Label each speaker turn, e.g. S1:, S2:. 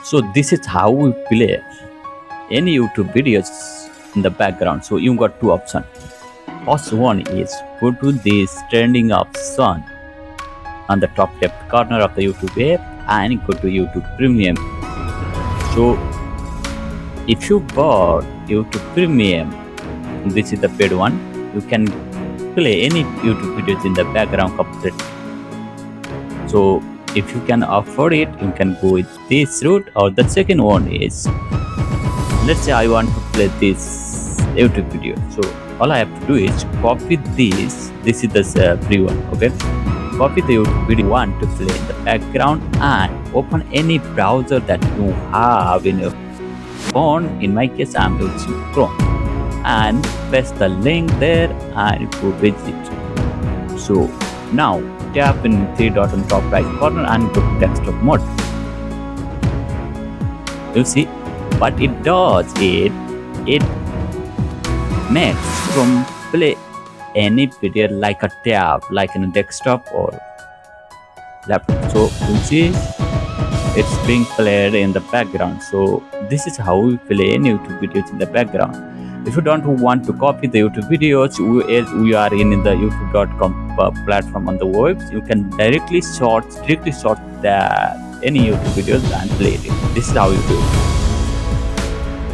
S1: So this is how we play any YouTube videos in the background. So you got two options. First one is go to this trending option on the top left corner of the YouTube app and go to YouTube Premium. So if you bought YouTube Premium, this is the paid one, you can play any YouTube videos in the background completely. So if you can afford it, you can go with this route. Or the second one is, let's say I want to play this YouTube video. So all I have to do is copy this. This is the free one, okay? Copy the YouTube video you want to play in the background and open any browser that you have in your phone. In my case, I'm using Chrome, and paste the link there and go visit. So now tap in three dot on top right corner and go to desktop mode. You see what it does, it makes from play any video like a tab, like in a desktop or laptop. So you see it's being played in the background. So this is how we play any YouTube videos in the background. If you don't want to copy the YouTube videos, as we are in the youtube.com platform on the web, you can directly sort any YouTube videos and play it. This is how you do it.